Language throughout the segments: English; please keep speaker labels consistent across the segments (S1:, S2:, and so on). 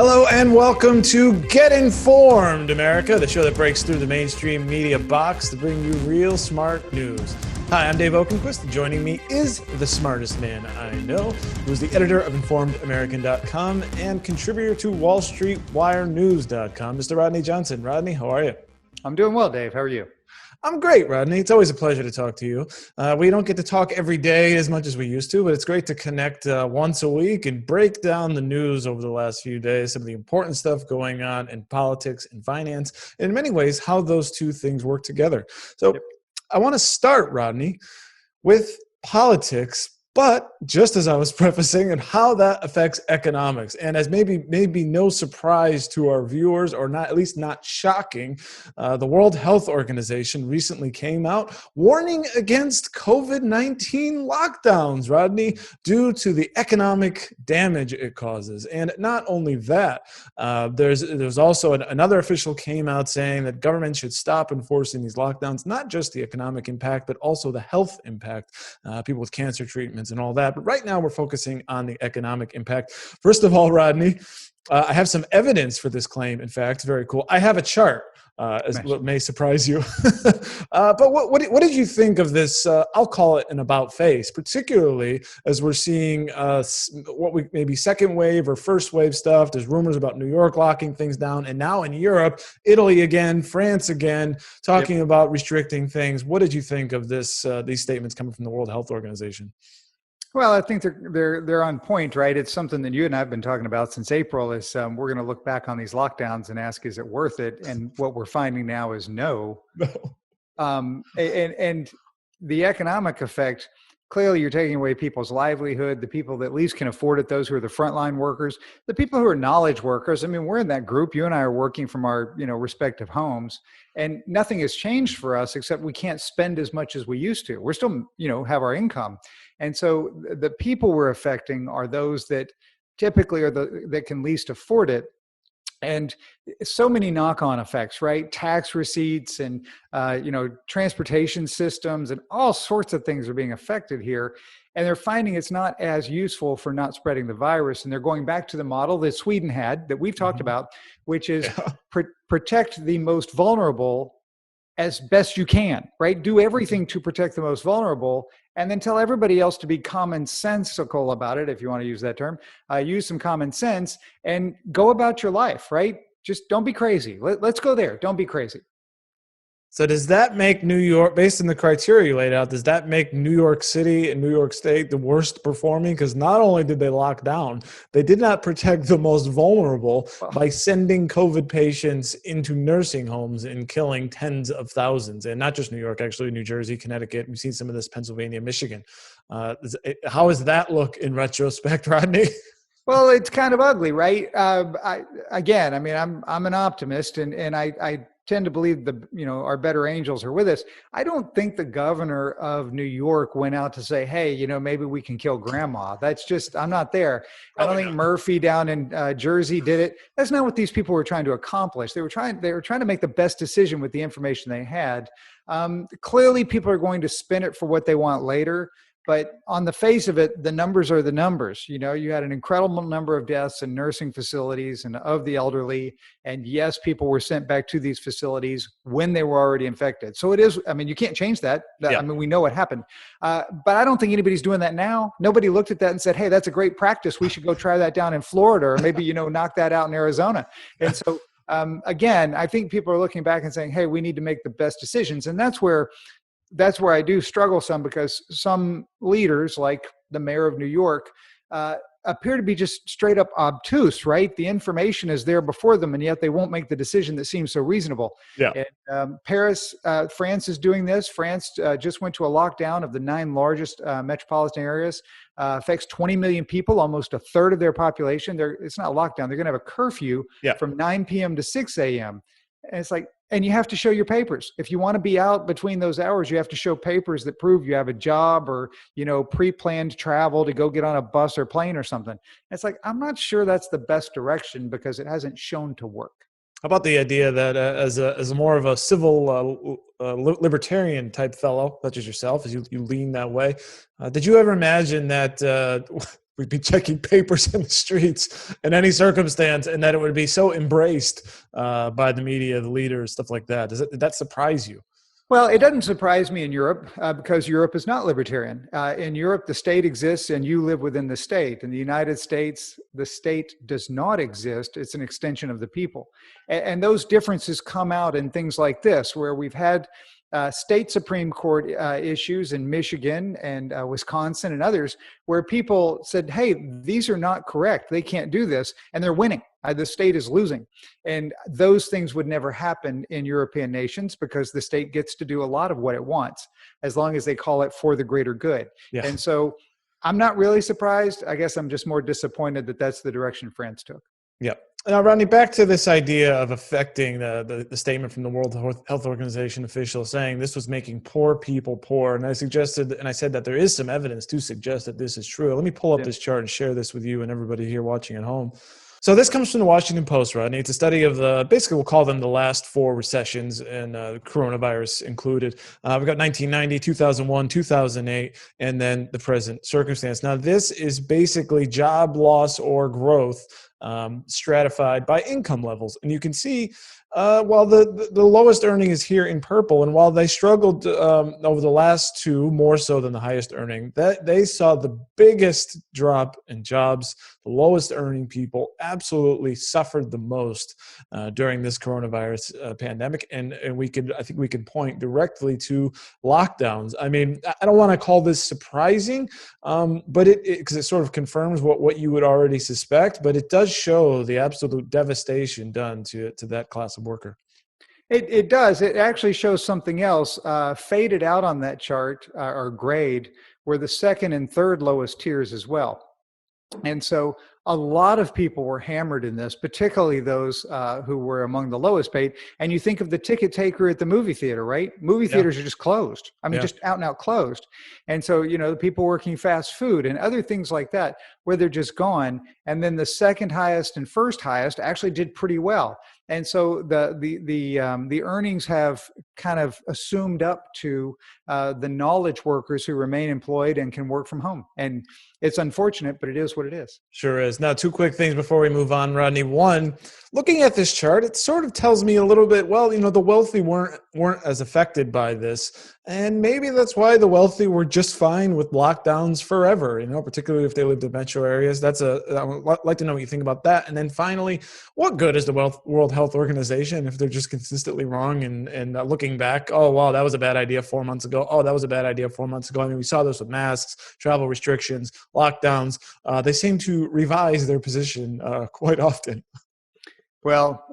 S1: Hello and welcome to Get Informed, America, the show that breaks through the mainstream media box to bring you real smart news. Hi, I'm Dave Oakenquist. Joining me is the smartest man I know, who's the editor of InformedAmerican.com and contributor to WallStreetWireNews.com, Mr. Rodney Johnson. Rodney, how are you?
S2: I'm doing well, Dave. How are you?
S1: I'm great, Rodney. It's always a pleasure to talk to you. We don't get to talk every day as much as we used to, but it's great to connect once a week and break down the news over the last few days, some of the important stuff going on in politics and finance, and in many ways, how those two things work together. So I want to start, Rodney, with politics, but just as I was prefacing, and how that affects economics. And as maybe no surprise to our viewers, or not, at least not shocking, the World Health Organization recently came out warning against COVID-19 lockdowns, Rodney, due to the economic damage it causes. And not only that, there's also another official came out saying that government should stop enforcing these lockdowns, not just the economic impact, but also the health impact, people with cancer treatments and all that. But right now we're focusing on the economic impact. First of all, Rodney, I have some evidence for this claim. In fact, very cool. I have a chart, as what may surprise you. But what did you think of this? I'll call it an about face, particularly as we're seeing what we maybe second wave or first wave stuff. There's rumors about New York locking things down, and now in Europe, Italy again, France again, talking about restricting things. What did you think of this? These statements coming from the World Health Organization?
S2: Well, I think they're on point, right? It's something that you and I have been talking about since April. Is we're going to look back on these lockdowns and ask, is it worth it? And what we're finding now is no. And the economic effect. Clearly, you're taking away people's livelihood, the people that least can afford it, those who are the frontline workers, the people who are knowledge workers. I mean, we're in that group. You and I are working from our, respective homes, and nothing has changed for us except we can't spend as much as we used to. We're still, have our income. And so the people we're affecting are those that typically are that can least afford it. And so many knock-on effects, right? Tax receipts and, transportation systems and all sorts of things are being affected here. And they're finding it's not as useful for not spreading the virus. And they're going back to the model that Sweden had, that we've talked about, which is protect the most vulnerable as best you can, right? Do everything to protect the most vulnerable, and then tell everybody else to be commonsensical about it, if you want to use that term. Use some common sense and go about your life, right? Just don't be crazy. Let's go there. Don't be crazy.
S1: So does that make New York, based on the criteria you laid out, does that make New York City and New York State the worst performing? Because not only did they lock down, they did not protect the most vulnerable by sending COVID patients into nursing homes and killing tens of thousands. And not just New York, actually, New Jersey, Connecticut. We've seen some of this, Pennsylvania, Michigan. How does that look in retrospect, Rodney?
S2: Well, it's kind of ugly, right? I'm an optimist, and I tend to believe our better angels are with us. I don't think the governor of New York went out to say, hey, maybe we can kill grandma. That's just, I'm not there. I don't think Murphy down in Jersey did it. That's not what these people were trying to accomplish. They were trying to make the best decision with the information they had. Clearly people are going to spin it for what they want later. But on the face of it, the numbers are the numbers. You had an incredible number of deaths in nursing facilities and of the elderly. And yes, people were sent back to these facilities when they were already infected. So it is, you can't change that. We know what happened. But I don't think anybody's doing that now. Nobody looked at that and said, hey, that's a great practice. We should go try that down in Florida, or maybe, knock that out in Arizona. And so, again, I think people are looking back and saying, hey, we need to make the best decisions. And that's where I do struggle some, because some leaders, like the mayor of New York, appear to be just straight up obtuse, right? The information is there before them, and yet they won't make the decision that seems so reasonable. Yeah. And, Paris, France is doing this. France just went to a lockdown of the 9 largest metropolitan areas. Affects 20 million people, almost a third of their population. It's not a lockdown. They're going to have a curfew from 9 p.m. to 6 a.m. And it's like, and you have to show your papers. If you want to be out between those hours, you have to show papers that prove you have a job or, pre-planned travel to go get on a bus or plane or something. It's like, I'm not sure that's the best direction, because it hasn't shown to work.
S1: How about the idea that as a more of a civil libertarian type fellow, such as yourself, as you lean that way, did you ever imagine that we'd be checking papers in the streets in any circumstance, and that it would be so embraced by the media, the leaders, stuff like that. Did that surprise you?
S2: Well, it doesn't surprise me in Europe because Europe is not libertarian. In Europe, the state exists and you live within the state. In the United States, the state does not exist. It's an extension of the people. And those differences come out in things like this, where we've had state Supreme Court issues in Michigan and Wisconsin and others, where people said, hey, these are not correct. They can't do this. And they're winning. The state is losing. And those things would never happen in European nations because the state gets to do a lot of what it wants, as long as they call it for the greater good. Yeah. And so I'm not really surprised. I guess I'm just more disappointed that that's the direction France took.
S1: Yeah. Now, Rodney, back to this idea of affecting the statement from the World Health Organization official saying this was making poor people poor. And I suggested, and I said that there is some evidence to suggest that this is true. Let me pull up this chart and share this with you and everybody here watching at home. So this comes from the Washington Post, Rodney. It's a study of basically we'll call them the last 4 recessions, and coronavirus included. We've got 1990, 2001, 2008, and then the present circumstance. Now, this is basically job loss or growth stratified by income levels. And you can see, while the lowest earning is here in purple, and while they struggled over the last 2 more so than the highest earning, that they saw the biggest drop in jobs. The lowest earning people absolutely suffered the most during this coronavirus pandemic. And I think we could point directly to lockdowns. I mean, I don't want to call this surprising, but because it sort of confirms what you would already suspect, but it does show the absolute devastation done to that class of worker.
S2: It does. It actually shows something else. Faded out on that chart or grade were the second and third lowest tiers as well. And so a lot of people were hammered in this, particularly those who were among the lowest paid. And you think of the ticket taker at the movie theater, right? Movie theaters are just closed. I mean, just out and out closed. And so, the people working fast food and other things like that, where they're just gone. And then the second highest and first highest actually did pretty well. And so the earnings have kind of assumed up to the knowledge workers who remain employed and can work from home. And it's unfortunate, but it is what it is.
S1: Sure is. Now, 2 quick things before we move on, Rodney. One, looking at this chart, it sort of tells me a little bit, well, the wealthy weren't as affected by this. And maybe that's why the wealthy were just fine with lockdowns forever, particularly if they lived in metro areas. I would like to know what you think about that. And then finally, what good is the World Health Organization if they're just consistently wrong and looking back, oh, wow, that was a bad idea 4 months ago. Oh, that was a bad idea 4 months ago. I mean, we saw this with masks, travel restrictions, lockdowns. They seem to revise their position quite often.
S2: Well,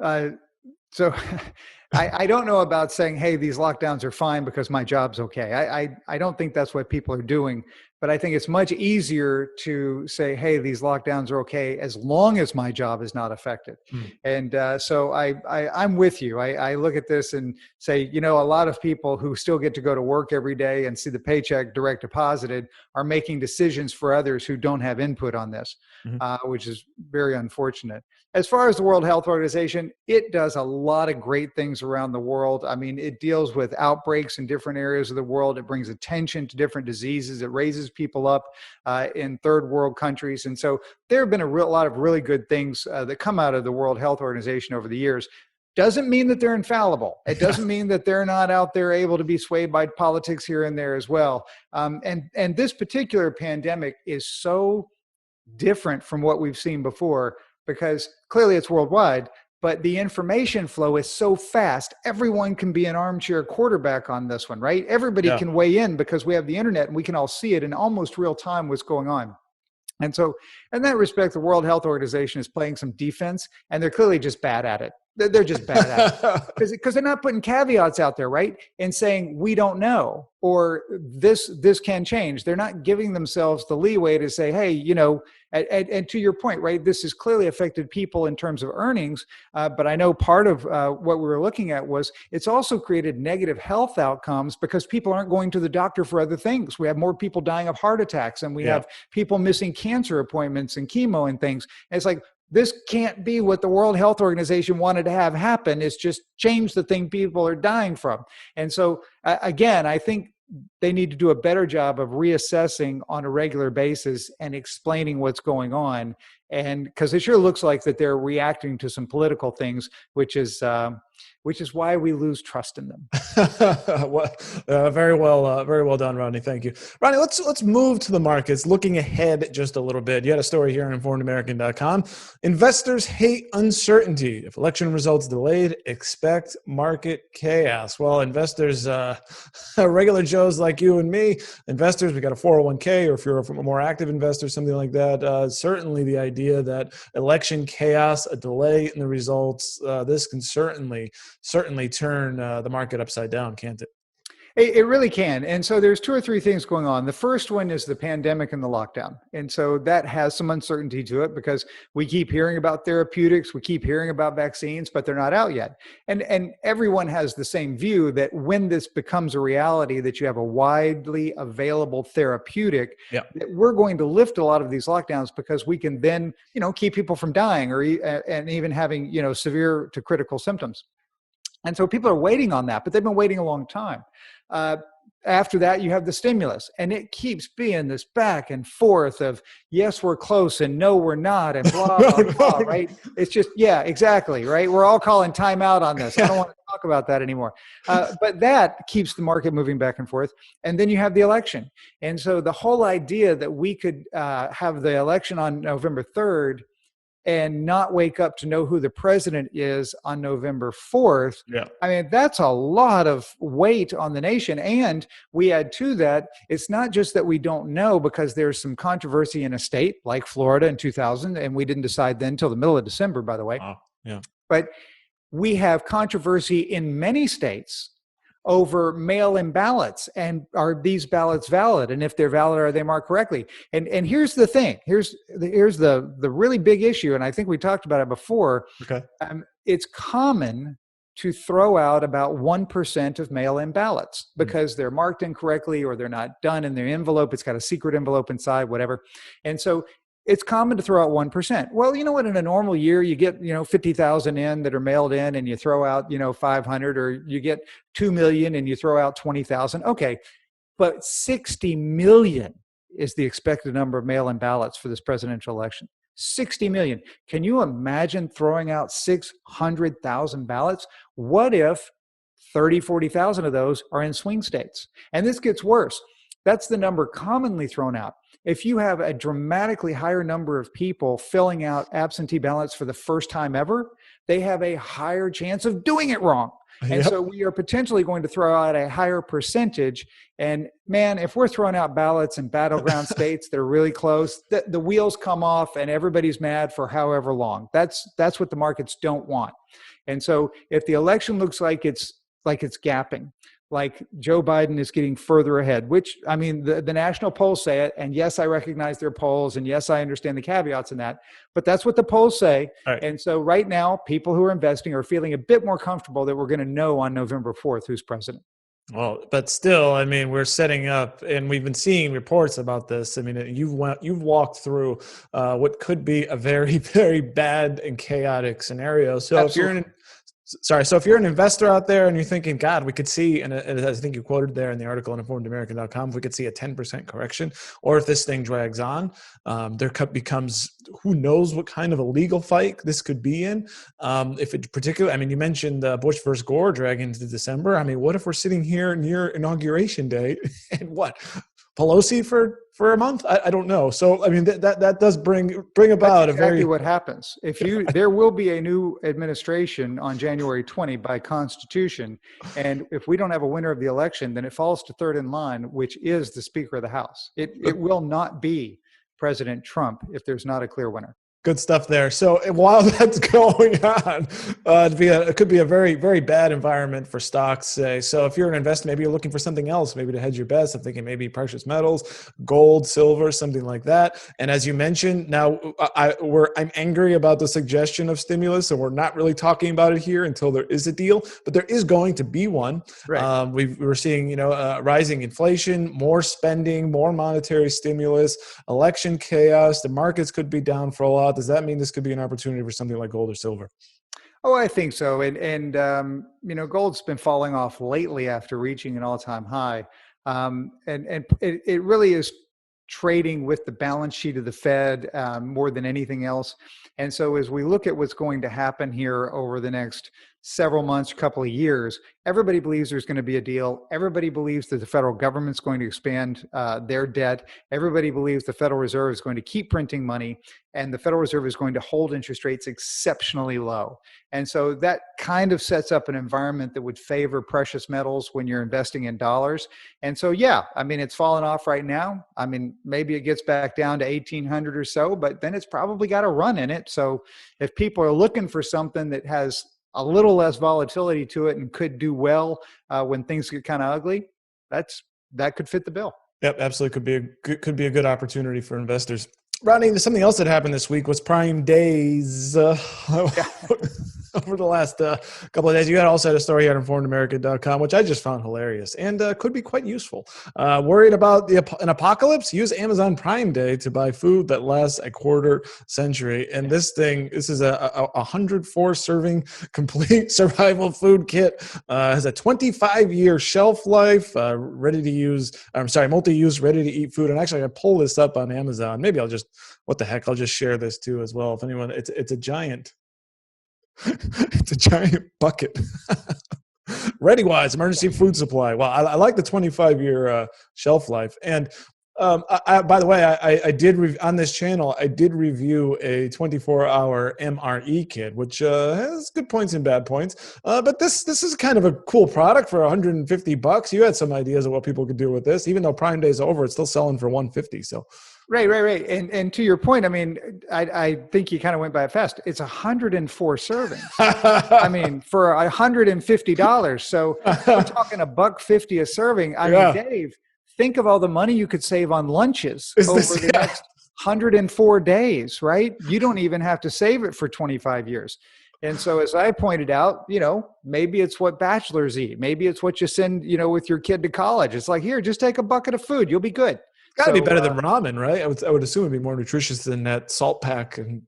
S2: so I don't know about saying, hey, these lockdowns are fine because my job's okay. I don't think that's what people are doing. But I think it's much easier to say, hey, these lockdowns are okay as long as my job is not affected. And so I'm with you. I look at this and say, a lot of people who still get to go to work every day and see the paycheck direct deposited are making decisions for others who don't have input on this, which is very unfortunate. As far as the World Health Organization, it does a lot of great things around the world. I mean, it deals with outbreaks in different areas of the world. It brings attention to different diseases. It raises people up in third world countries. And so there have been a lot of really good things that come out of the World Health Organization over the years. Doesn't mean that they're infallible. It doesn't mean that they're not out there able to be swayed by politics here and there as well. And this particular pandemic is so different from what we've seen before, because clearly it's worldwide, but the information flow is so fast. Everyone can be an armchair quarterback on this one, right? Everybody can weigh in because we have the internet and we can all see it in almost real time what's going on. And so in that respect, the World Health Organization is playing some defense, and they're clearly just bad at it. They're just bad at it because they're not putting caveats out there, right? And saying, we don't know, or this can change. They're not giving themselves the leeway to say, hey, and to your point, right, this has clearly affected people in terms of earnings. But I know part of what we were looking at was it's also created negative health outcomes because people aren't going to the doctor for other things. We have more people dying of heart attacks, and we have people missing cancer appointments and chemo and things. And it's like, this can't be what the World Health Organization wanted to have happen. It's just change the thing people are dying from. And so, again, I think they need to do a better job of reassessing on a regular basis and explaining what's going on. And because it sure looks like that they're reacting to some political things, which is why we lose trust in them.
S1: Well, very well done, Rodney. Thank you, Rodney. Let's move to the markets. Looking ahead just a little bit, you had a story here on InformedAmerican.com. Investors hate uncertainty. If election results delayed, expect market chaos. Well, investors, regular Joes like you and me, investors, we got a 401k, or if you're a more active investor, something like that. Certainly, the idea that election chaos, a delay in the results, this can certainly turn the market upside down, can't it?
S2: It really can. And so there's two or three things going on. The first one is the pandemic and the lockdown. And so that has some uncertainty to it because we keep hearing about therapeutics, we keep hearing about vaccines, but they're not out yet. And everyone has the same view that when this becomes a reality, that you have a widely available therapeutic, that we're going to lift a lot of these lockdowns because we can then, keep people from dying and even having, severe to critical symptoms. And so people are waiting on that, but they've been waiting a long time. After that, you have the stimulus, and it keeps being this back and forth of, yes, we're close, and no, we're not, and blah, blah, blah, right? It's just, yeah, exactly, right? We're all calling time out on this. I don't want to talk about that anymore. But that keeps the market moving back and forth. And then you have the election. And so the whole idea that we could have the election on November 3rd and not wake up to know who the president is on November 4th.
S1: Yeah.
S2: I mean, that's a lot of weight on the nation. And we add to that, it's not just that we don't know because there's some controversy in a state like Florida in 2000, and we didn't decide then until the middle of December, by the way.
S1: Wow. Yeah.
S2: But we have controversy in many states over mail-in ballots, and are these ballots valid? And if they're valid, are they marked correctly? And here's the thing. Here's the really big issue, and I think we talked about it before.
S1: Okay.
S2: It's common to throw out about 1% of mail-in ballots because they're marked incorrectly or they're not done in their envelope. It's got a secret envelope inside, whatever. And so it's common to throw out 1%. Well, you know what? In a normal year, you get 50,000 in that are mailed in, and you throw out 500, or you get 2 million and you throw out 20,000. Okay, but 60 million is the expected number of mail-in ballots for this presidential election. 60 million. Can you imagine throwing out 600,000 ballots? What if 30, 40,000 of those are in swing states? And this gets worse. That's the number commonly thrown out. If you have a dramatically higher number of people filling out absentee ballots for the first time ever, they have a higher chance of doing it wrong. And so we are potentially going to throw out a higher percentage. And man, if we're throwing out ballots in battleground states that are really close, the wheels come off and everybody's mad for however long. That's what the markets don't want. And so if the election looks like it's gapping, like Joe Biden is getting further ahead, which, I mean, the national polls say it. And yes, I recognize their polls. And yes, I understand the caveats in that. But that's what the polls say.
S1: Right.
S2: And so right now, people who are investing are feeling a bit more comfortable that we're going to know on November 4th who's president.
S1: Well, but still, I mean, we're setting up, and we've been seeing reports about this. I mean, you've walked through what could be a very, very bad and chaotic scenario. So
S2: Absolutely.
S1: So if you're an investor out there and you're thinking, God, we could see, and I think you quoted there in the article on InformedAmerican.com, if we could see a 10% correction, or if this thing drags on, there becomes, who knows what kind of a legal fight this could be in. If it particularly, I mean, you mentioned Bush versus Gore dragging into December. I mean, what if we're sitting here near Inauguration Day and what? Pelosi for a month? I don't know. So I mean that does bring about
S2: That's exactly
S1: a very
S2: what happens. There will be a new administration on January 20 by Constitution, and if we don't have a winner of the election, then it falls to third in line, which is the Speaker of the House. It will not be President Trump if there's not a clear winner.
S1: Good stuff there. So while that's going on, it could be a very, very bad environment for stocks. So if you're an investor, maybe you're looking for something else, maybe to hedge your bets. I'm thinking maybe precious metals, gold, silver, something like that. And as you mentioned, now I'm angry about the suggestion of stimulus, and we're not really talking about it here until there is a deal. But there is going to be one.
S2: Right.
S1: We're seeing rising inflation, more spending, more monetary stimulus, election chaos. The markets could be down for a while. Does that mean this could be an opportunity for something like gold or silver?
S2: Oh, I think so. And gold's been falling off lately after reaching an all-time high. And it really is trading with the balance sheet of the Fed more than anything else. And so as we look at what's going to happen here over the next several months, couple of years, everybody believes there's going to be a deal. Everybody believes that the federal government's going to expand their debt. Everybody believes the Federal Reserve is going to keep printing money, and the Federal Reserve is going to hold interest rates exceptionally low. And so that kind of sets up an environment that would favor precious metals when you're investing in dollars. And so, yeah, I mean, it's fallen off right now. I mean, maybe it gets back down to 1800 or so, but then it's probably got a run in it. So if people are looking for something that has a little less volatility to it and could do well when things get kind of ugly, that could fit the bill.
S1: Yep, absolutely. Could be a good opportunity for investors. Ronnie, something else that happened this week was Prime Days. Over the last couple of days, you also had a story here at informedamerica.com, which I just found hilarious and could be quite useful. Worried about an apocalypse? Use Amazon Prime Day to buy food that lasts a quarter century. And this is a 104-serving complete survival food kit. Has a 25-year shelf life, multi-use, ready-to-eat food. And actually, I pull this up on Amazon. Maybe I'll just share this too as well. If anyone, it's a giant. It's a giant bucket. ReadyWise emergency food supply. Well, I like the 25-year shelf life. And by the way, I did on this channel, I did review a 24-hour MRE kit, which has good points and bad points. But this is kind of a cool product for $150. You had some ideas of what people could do with this. Even though Prime Day is over, it's still selling for $150. So.
S2: Right. And to your point, I mean, I think you kind of went by it fast. It's 104 servings. I mean, for $150. So we're talking $1.50 a serving. I mean, Dave, think of all the money you could save on lunches over the next 104 days, right? You don't even have to save it for 25 years. And so as I pointed out, maybe it's what bachelors eat. Maybe it's what you send, with your kid to college. It's like, here, just take a bucket of food. You'll be good.
S1: Gotta be better than ramen, right? I would assume it'd be more nutritious than that salt pack and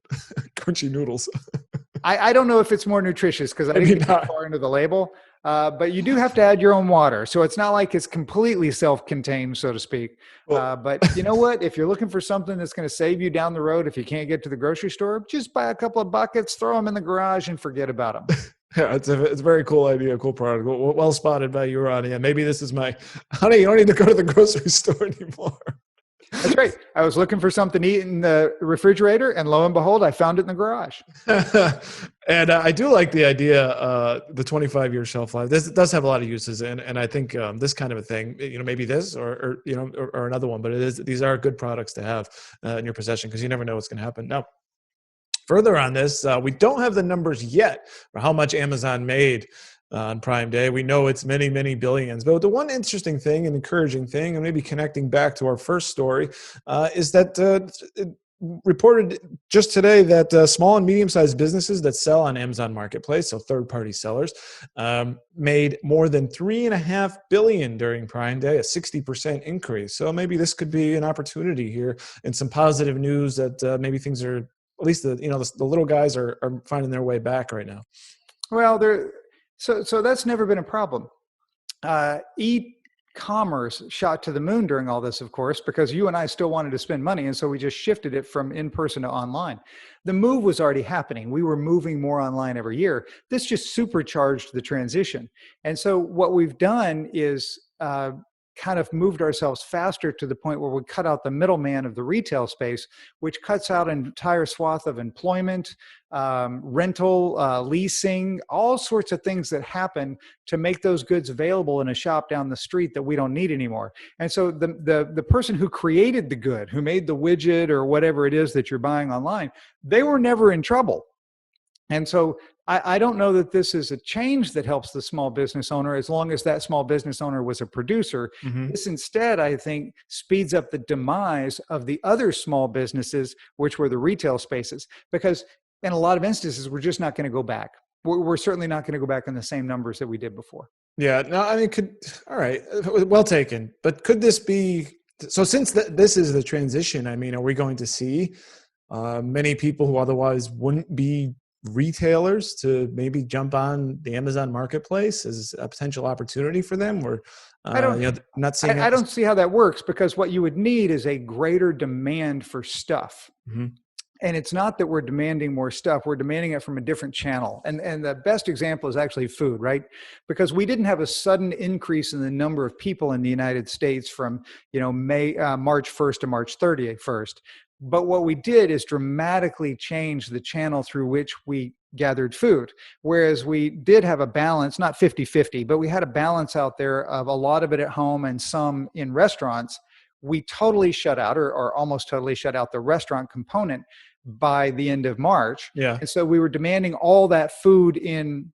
S1: crunchy noodles.
S2: I don't know if it's more nutritious because I didn't get that far into the label. But you do have to add your own water. So it's not like it's completely self-contained, so to speak. But you know what? If you're looking for something that's going to save you down the road, if you can't get to the grocery store, just buy a couple of buckets, throw them in the garage and forget about them.
S1: Yeah, it's a very cool idea, cool product. Well spotted by you, Ronnie. And maybe this is honey, you don't need to go to the grocery store anymore.
S2: That's great. I was looking for something to eat in the refrigerator, and lo and behold, I found it in the garage.
S1: And I do like the idea, the 25-year shelf life. This does have a lot of uses, and I think this kind of a thing, maybe this or another one, but these are good products to have in your possession because you never know what's going to happen. Now, further on this, we don't have the numbers yet for how much Amazon made on Prime Day. We know it's many, many billions. But the one interesting thing and encouraging thing, and maybe connecting back to our first story, is that it reported just today that small and medium-sized businesses that sell on Amazon Marketplace, so third-party sellers, made more than $3.5 billion during Prime Day, a 60% increase. So maybe this could be an opportunity here and some positive news that maybe things are, at least the little guys are finding their way back right now.
S2: Well, so that's never been a problem. E-commerce shot to the moon during all this, of course, because you and I still wanted to spend money, and so we just shifted it from in-person to online. The move was already happening. We were moving more online every year. This just supercharged the transition. And so what we've done is kind of moved ourselves faster to the point where we cut out the middleman of the retail space, which cuts out an entire swath of employment, rental, leasing, all sorts of things that happen to make those goods available in a shop down the street that we don't need anymore. And so the person who created the good, who made the widget or whatever it is that you're buying online, they were never in trouble. And so I don't know that this is a change that helps the small business owner as long as that small business owner was a producer. Mm-hmm. This instead, I think, speeds up the demise of the other small businesses, which were the retail spaces, because in a lot of instances, we're just not going to go back. We're certainly not going to go back in the same numbers that we did before.
S1: Yeah, no, I mean, all right, well taken. But could this be, so since this is the transition, I mean, are we going to see many people who otherwise wouldn't be retailers to maybe jump on the Amazon marketplace as a potential opportunity for them? Or
S2: I don't,
S1: not seeing
S2: I
S1: it?
S2: don't see how that works, because what you would need is a greater demand for stuff.
S1: Mhm.
S2: And it's not that we're demanding more stuff, we're demanding it from a different channel. And the best example is actually food, right? Because we didn't have a sudden increase in the number of people in the United States from, March 1st to March 31st. But what we did is dramatically change the channel through which we gathered food. Whereas we did have a balance, not 50-50, but we had a balance out there of a lot of it at home and some in restaurants. We totally shut out, or almost totally shut out, the restaurant component by the end of March.
S1: Yeah.
S2: And so we were demanding all that food in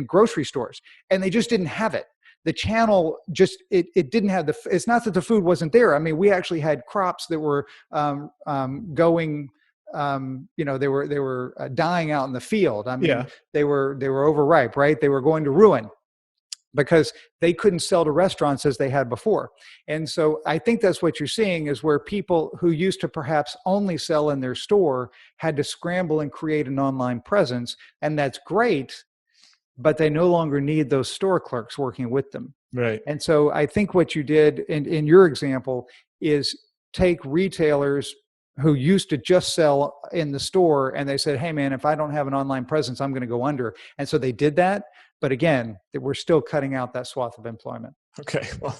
S2: grocery stores, and they just didn't have it. The channel just, it didn't have it's not that the food wasn't there. I mean, we actually had crops that were going, they were dying out in the field. I mean,
S1: Yeah.
S2: they were overripe, right? They were going to ruin, because they couldn't sell to restaurants as they had before. And so I think that's what you're seeing, is where people who used to perhaps only sell in their store had to scramble and create an online presence. And that's great, but they no longer need those store clerks working with them.
S1: Right.
S2: And so I think what you did in your example is take retailers who used to just sell in the store, and they said, hey man, if I don't have an online presence, I'm going to go under. And so they did that. But again, we're still cutting out that swath of employment.
S1: Okay. Well,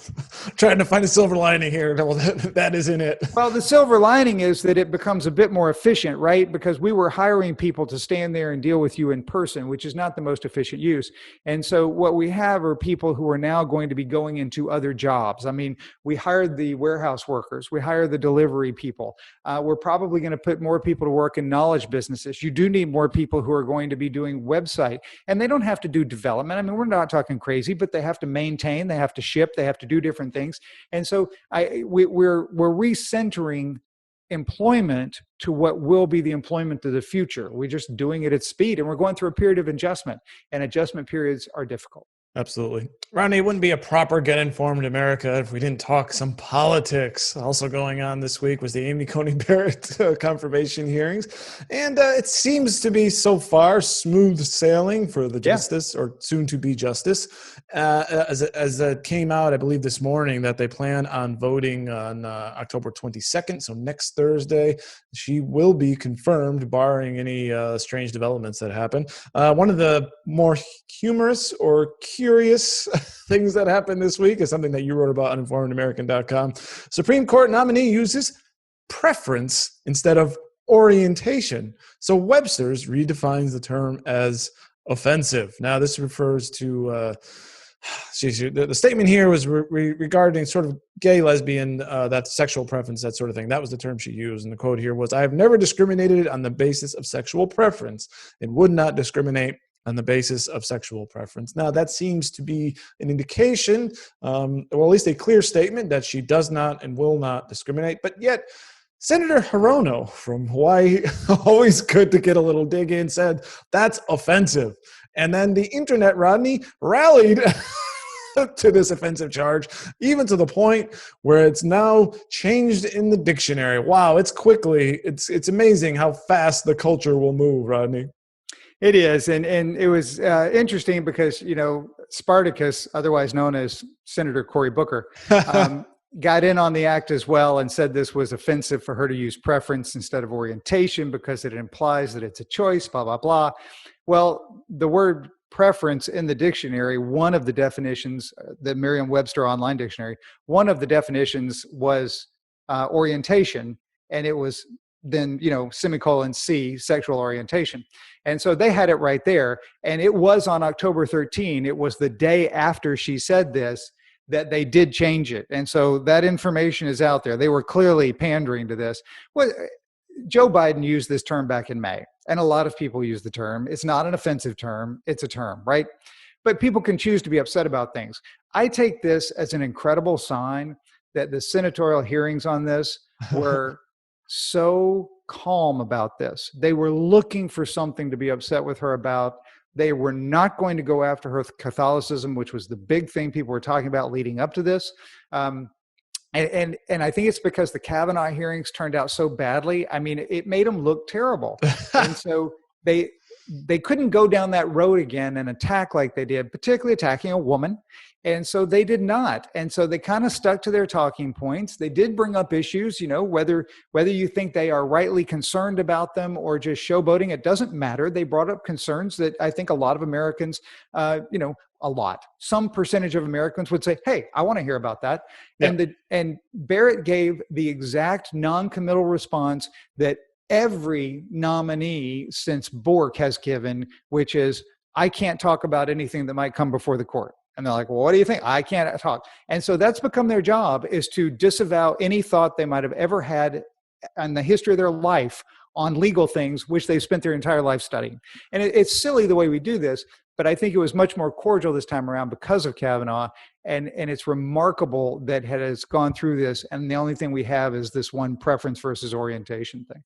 S1: trying to find a silver lining here. Well, that isn't it.
S2: Well, the silver lining is that it becomes a bit more efficient, right? Because we were hiring people to stand there and deal with you in person, which is not the most efficient use. And so what we have are people who are now going to be going into other jobs. I mean, we hired the warehouse workers. We hired the delivery people. We're probably going to put more people to work in knowledge businesses. You do need more people who are going to be doing website. And they don't have to do development. I mean, we're not talking crazy, but they have to maintain, they have to ship, they have to do different things. And so we're recentering employment to what will be the employment of the future. We're just doing it at speed, and we're going through a period of adjustment, and adjustment periods are difficult.
S1: Absolutely. Rodney, it wouldn't be a proper Get Informed America if we didn't talk some politics. Also going on this week was the Amy Coney Barrett confirmation hearings. And it seems to be so far smooth sailing for the justice, or soon to be justice. As it came out, I believe this morning, that they plan on voting on October 22nd. So next Thursday, she will be confirmed, barring any strange developments that happen. One of the more humorous or curious things that happened this week is something that you wrote about on informedamerican.com. Supreme Court nominee uses preference instead of orientation. So Webster's redefines the term as offensive. Now, this refers to the statement here was regarding sort of gay, lesbian, that sexual preference, that sort of thing. That was the term she used. And the quote here was, "I have never discriminated on the basis of sexual preference and would not discriminate on the basis of sexual preference." Now, that seems to be an indication, or at least a clear statement, that she does not and will not discriminate. But yet, Senator Hirono from Hawaii, always good to get a little dig in, said that's offensive. And then the internet, Rodney, rallied to this offensive charge, even to the point where it's now changed in the dictionary. Wow, it's amazing how fast the culture will move, Rodney.
S2: It is. And it was interesting because, Spartacus, otherwise known as Senator Cory Booker, got in on the act as well and said this was offensive for her to use preference instead of orientation because it implies that it's a choice, blah, blah, blah. Well, the word preference in the dictionary, one of the definitions, the Merriam-Webster Online Dictionary, one of the definitions was orientation, and it was then, semicolon C, sexual orientation. And so they had it right there. And it was on October 13, it was the day after she said this, that they did change it. And so that information is out there. They were clearly pandering to this. Well, Joe Biden used this term back in May, and a lot of people use the term. It's not an offensive term. It's a term, right? But people can choose to be upset about things. I take this as an incredible sign that the senatorial hearings on this were so calm about this. They were looking for something to be upset with her about. They were not going to go after her Catholicism, which was the big thing people were talking about leading up to this. And I think it's because the Kavanaugh hearings turned out so badly. I mean, it made them look terrible. And so they couldn't go down that road again and attack like they did, particularly attacking a woman. And so they did not. And so they kind of stuck to their talking points. They did bring up issues, whether you think they are rightly concerned about them or just showboating, it doesn't matter. They brought up concerns that I think a lot of Americans, some percentage of Americans would say, hey, I want to hear about that. Yeah. And Barrett gave the exact non-committal response that every nominee since Bork has given, which is, I can't talk about anything that might come before the court. And they're like, well, what do you think? I can't talk. And so that's become their job, is to disavow any thought they might have ever had in the history of their life on legal things, which they've spent their entire life studying. And it's silly the way we do this, but I think it was much more cordial this time around because of Kavanaugh. And it's remarkable that it has gone through this. And the only thing we have is this one preference versus orientation thing.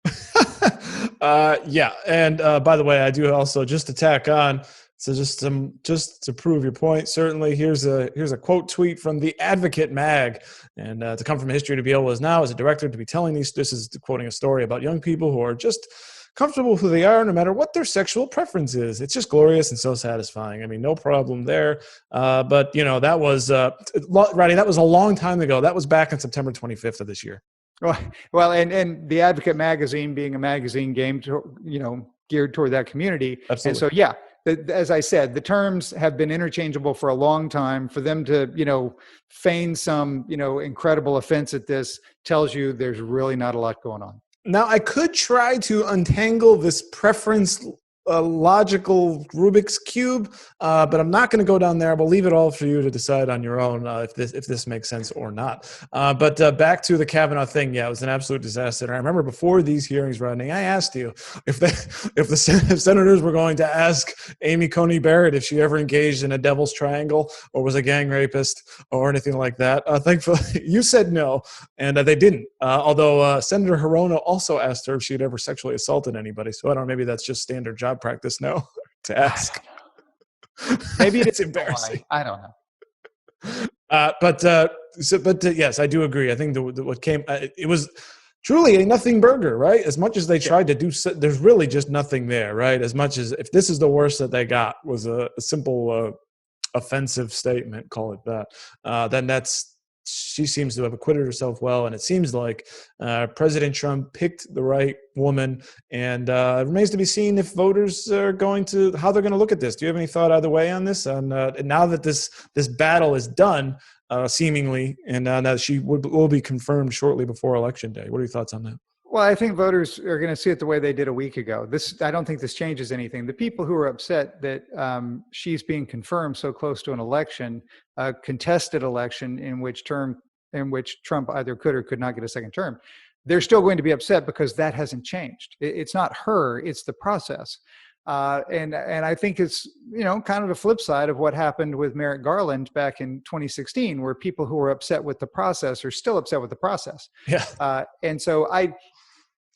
S1: Yeah. And by the way, I do also, just to tack on, so just to prove your point, certainly here's a quote tweet from the Advocate mag, and to come from history to be able as now as a director to be telling this is quoting a story about young people who are just comfortable who they are no matter what their sexual preference is. It's just glorious and so satisfying. I mean, no problem there. But that was Rodney, that was a long time ago. That was back on September 25th of this year.
S2: Well, and the Advocate magazine being a magazine geared toward that community.
S1: Absolutely.
S2: And so, yeah. As I said, the terms have been interchangeable for a long time. For them to, feign some, incredible offense at this tells you there's really not a lot going on.
S1: Now, I could try to untangle this preference logical Rubik's Cube, but I'm not going to go down there. We'll leave it all for you to decide on your own if this makes sense or not. But back to the Kavanaugh thing, yeah, it was an absolute disaster. And I remember before these hearings, Rodney, I asked you if senators were going to ask Amy Coney Barrett if she ever engaged in a devil's triangle or was a gang rapist or anything like that. Thankfully, you said no, and they didn't. Although Senator Hirono also asked her if she had ever sexually assaulted anybody. So I don't know, maybe that's just standard job practice now to ask.
S2: Maybe
S1: it's embarrassing.
S2: I don't know.
S1: But yes, I do agree. I think what came, it was truly a nothing burger, right? As much as they tried to do, there's really just nothing there, right? As much as if this is the worst that they got was a simple offensive statement, call it that, then she seems to have acquitted herself well, and it seems like President Trump picked the right woman, and it remains to be seen if voters are how they're going to look at this. Do you have any thought either way on this? And now that this battle is done, seemingly, and that she will be confirmed shortly before Election Day. What are your thoughts on that?
S2: Well, I think voters are going to see it the way they did a week ago. I don't think this changes anything. The people who are upset that she's being confirmed so close to an election, a contested election in which Trump either could or could not get a second term, they're still going to be upset because that hasn't changed. It's not her; it's the process. And I think it's kind of the flip side of what happened with Merrick Garland back in 2016, where people who were upset with the process are still upset with the process.
S1: Yeah.
S2: And so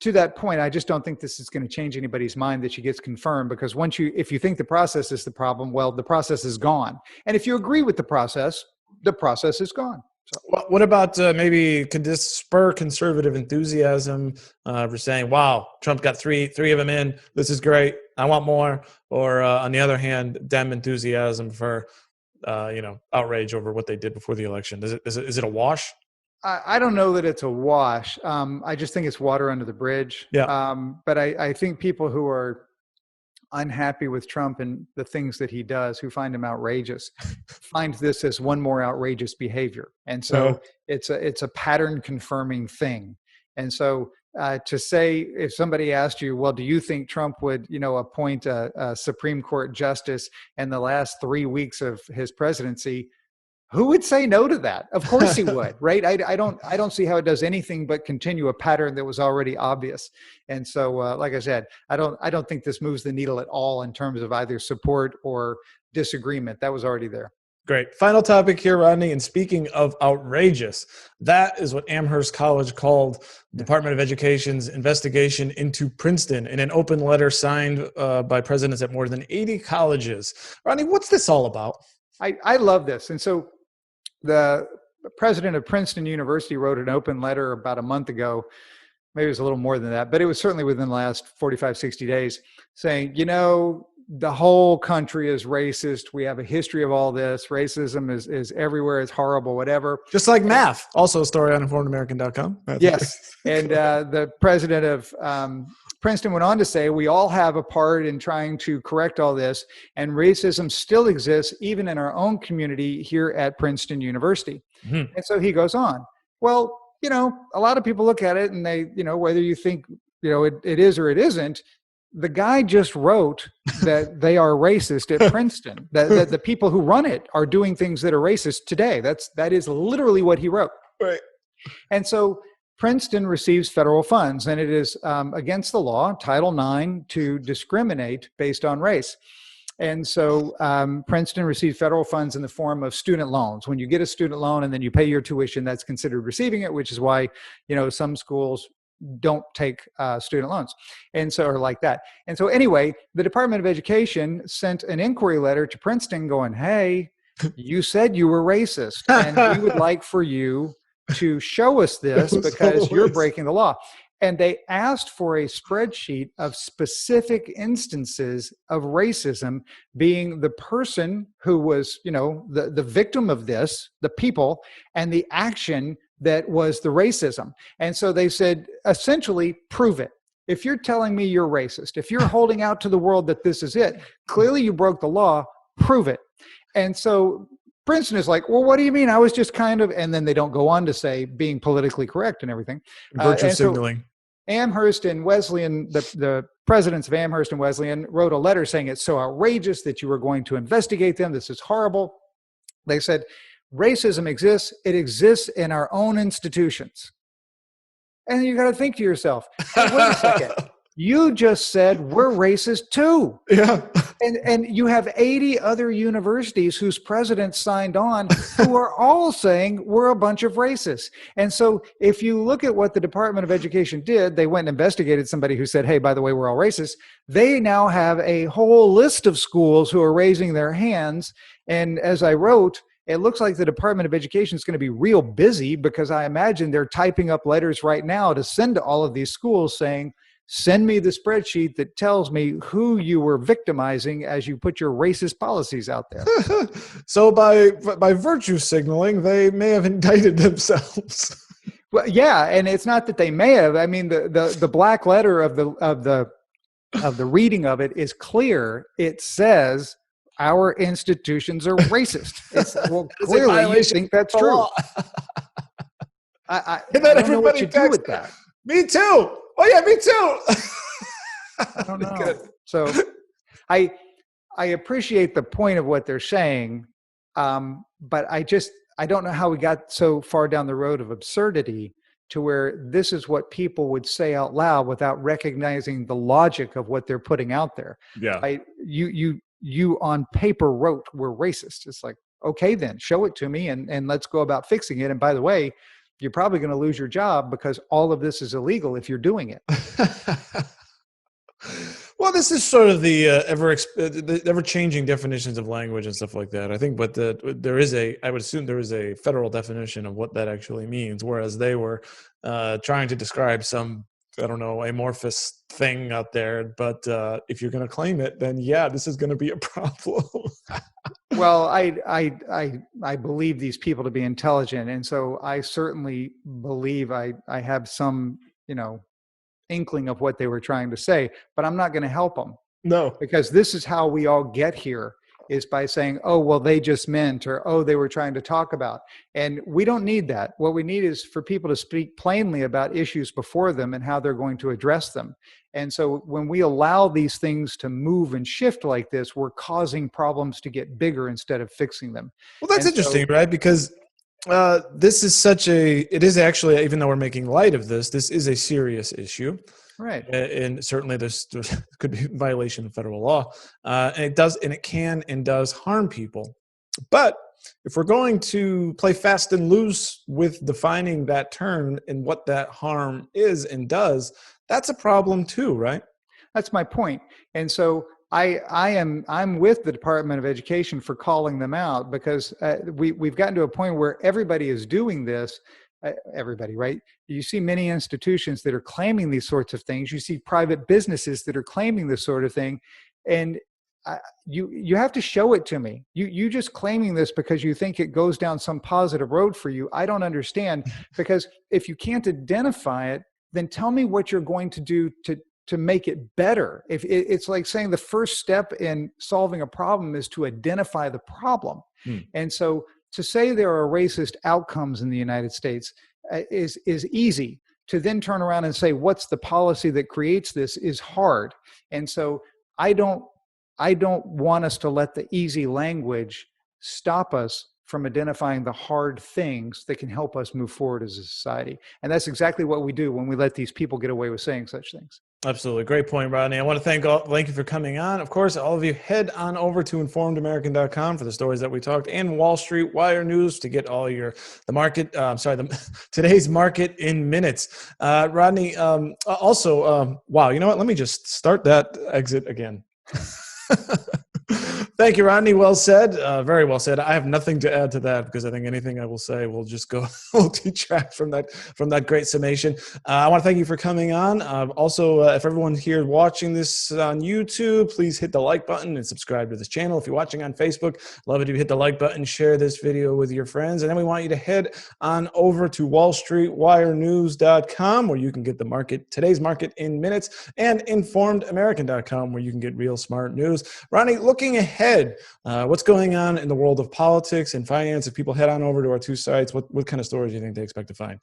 S2: to that point, I just don't think this is going to change anybody's mind that she gets confirmed, because if you think the process is the problem, well, the process is gone. And if you agree with the process is gone. So.
S1: What about maybe could this spur conservative enthusiasm for saying, wow, Trump got three of them in. This is great. I want more. Or on the other hand, Dem enthusiasm for, outrage over what they did before the election. Is it a wash?
S2: I don't know that it's a wash. I just think it's water under the bridge.
S1: Yeah.
S2: But I think people who are unhappy with Trump and the things that he does, who find him outrageous, find this as one more outrageous behavior. And so it's a pattern confirming thing. And so to say, if somebody asked you, well, do you think Trump would, appoint a Supreme Court justice in the last 3 weeks of his presidency? Who would say no to that? Of course he would, right? I don't see how it does anything but continue a pattern that was already obvious. And so, like I said, I don't think this moves the needle at all in terms of either support or disagreement. That was already there.
S1: Great. Final topic here, Rodney. And speaking of outrageous, that is what Amherst College called Department of Education's investigation into Princeton in an open letter signed by presidents at more than 80 colleges. Rodney, what's this all about?
S2: I love this. And so the president of Princeton University wrote an open letter about a month ago maybe it was a little more than that, but it was certainly within the last 45, 60 days, saying, the whole country is racist. We have a history of all this. Racism is everywhere. It's horrible, whatever.
S1: Just like math. Also a story on informedamerican.com.
S2: Yes. And the president of Princeton went on to say, we all have a part in trying to correct all this, and racism still exists even in our own community here at Princeton University. Mm-hmm. And so he goes on, well, a lot of people look at it and they, whether you think, it is or it isn't, the guy just wrote that they are racist at Princeton, that the people who run it are doing things that are racist today. That is literally what he wrote.
S1: Right.
S2: And so Princeton receives federal funds, and it is against the law, Title IX, to discriminate based on race. And so Princeton receives federal funds in the form of student loans. When you get a student loan and then you pay your tuition, that's considered receiving it, which is why, some schools don't take student loans. And so, or like that. And so anyway, the Department of Education sent an inquiry letter to Princeton going, hey, you said you were racist, and we would like for you to show us this because you're breaking the law. And they asked for a spreadsheet of specific instances of racism, being the person who was, the victim of this, the people, and the action that was the racism. And so they said, essentially, prove it. If you're telling me you're racist, if you're holding out to the world that this is it, clearly you broke the law, prove it. And so Princeton is like, well, what do you mean? I was just kind of, and then they don't go on to say being politically correct and everything.
S1: Virtue signaling.
S2: So Amherst and Wesleyan, the presidents of Amherst and Wesleyan wrote a letter saying it's so outrageous that you were going to investigate them. This is horrible. They said, racism exists. It exists in our own institutions. And you got to think to yourself, hey, wait a second. You just said we're racist too.
S1: Yeah.
S2: And you have 80 other universities whose presidents signed on who are all saying we're a bunch of racists. And so if you look at what the Department of Education did, they went and investigated somebody who said, hey, by the way, we're all racist. They now have a whole list of schools who are raising their hands. And as I wrote, it looks like the Department of Education is going to be real busy, because I imagine they're typing up letters right now to send to all of these schools saying, send me the spreadsheet that tells me who you were victimizing as you put your racist policies out there.
S1: So by virtue signaling, they may have indicted themselves.
S2: Well, yeah, and it's not that they may have. I mean, the black letter of the reading of it is clear. It says our institutions are racist. Well, clearly you think that's true. I don't know what you do with that.
S1: Me too. Oh yeah, me too.
S2: I don't know. So I appreciate the point of what they're saying, but I don't know how we got so far down the road of absurdity to where this is what people would say out loud without recognizing the logic of what they're putting out there.
S1: Yeah.
S2: You on paper wrote we're racist. It's like, okay, then show it to me and let's go about fixing it. And by the way, you're probably going to lose your job because all of this is illegal if you're doing it.
S1: Well, this is sort of the ever-changing definitions of language and stuff like that. I think, but I would assume there is a federal definition of what that actually means, whereas they were trying to describe some, I don't know, amorphous thing out there. But if you're going to claim it, then yeah, this is going to be a problem.
S2: Well, I believe these people to be intelligent, and so I certainly believe I have some, inkling of what they were trying to say, but I'm not going to help them.
S1: No,
S2: because this is how we all get here, is by saying, oh, well, they just meant, or, oh, they were trying to talk about. And we don't need that. What we need is for people to speak plainly about issues before them and how they're going to address them. And so when we allow these things to move and shift like this, we're causing problems to get bigger instead of fixing them.
S1: Well, that's interesting, right? Because this is it is actually, even though we're making light of this is a serious issue.
S2: Right.
S1: And certainly there could be violation of federal law. And it can and does harm people. But if we're going to play fast and loose with defining that term and what that harm is and does, that's a problem too, right?
S2: That's my point. And so I'm with the Department of Education for calling them out, because we've gotten to a point where everybody is doing this. everybody, right? You see many institutions that are claiming these sorts of things. You see private businesses that are claiming this sort of thing. And you have to show it to me. You just claiming this because you think it goes down some positive road for you. I don't understand, because if you can't identify it, then tell me what you're going to do to make it better. If it's like saying the first step in solving a problem is to identify the problem. And so to say there are racist outcomes in the United States is easy. To then turn around and say what's the policy that creates this is hard. And so I don't want us to let the easy language stop us from identifying the hard things that can help us move forward as a society. And that's exactly what we do when we let these people get away with saying such things.
S1: Absolutely. Great point, Rodney. I want to thank you for coming on. Of course, all of you, head on over to informedamerican.com for the stories that we talked, and Wall Street Wire News to get all today's market in minutes. Rodney, wow, you know what? Let me just start that exit again. Thank you, Rodney. Well said. Very well said. I have nothing to add to that, because I think anything I will say will just will detract from that great summation. I want to thank you for coming on. Also, if everyone here watching this on YouTube, please hit the like button and subscribe to this channel. If you're watching on Facebook, love it if you hit the like button, share this video with your friends. And then we want you to head on over to wallstreetwirenews.com, where you can get today's market in minutes, and informedamerican.com, where you can get real smart news. Rodney, looking ahead, what's going on in the world of politics and finance? If people head on over to our two sites, what kind of stories do you think they expect to find?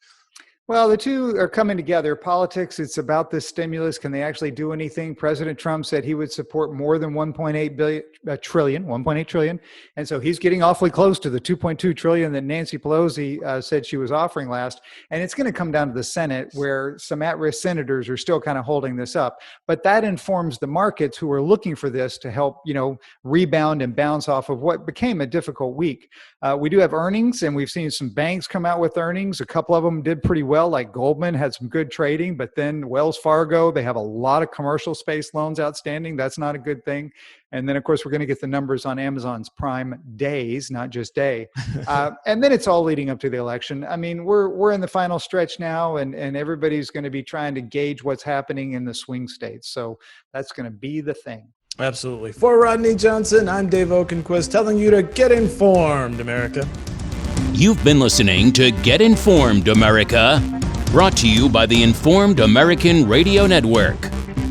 S2: Well, the two are coming together. Politics, it's about this stimulus. Can they actually do anything? President Trump said he would support more than 1.8 trillion. And so he's getting awfully close to the 2.2 trillion that Nancy Pelosi said she was offering last. And it's going to come down to the Senate, where some at-risk senators are still kind of holding this up. But that informs the markets, who are looking for this to help, rebound and bounce off of what became a difficult week. We do have earnings, and we've seen some banks come out with earnings. A couple of them did pretty well, like Goldman had some good trading, but then Wells Fargo, they have a lot of commercial space loans outstanding. That's not a good thing. And then, of course, we're going to get the numbers on Amazon's Prime days, not just day. And then it's all leading up to the election. I mean, we're in the final stretch now, and everybody's going to be trying to gauge what's happening in the swing states. So that's going to be the thing.
S1: Absolutely. For Rodney Johnson, I'm Dave Okenquist, telling you to get informed, America.
S3: You've been listening to Get Informed, America, brought to you by the Informed American Radio Network.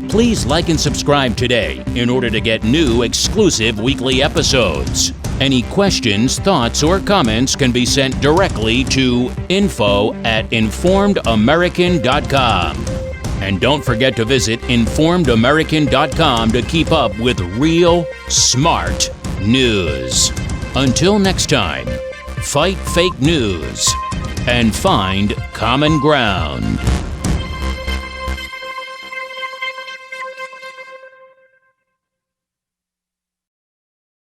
S3: Please like and subscribe today in order to get new exclusive weekly episodes. Any questions, thoughts, or comments can be sent directly to info@informedamerican.com. And don't forget to visit informedamerican.com to keep up with real, smart news. Until next time, fight fake news and find common ground.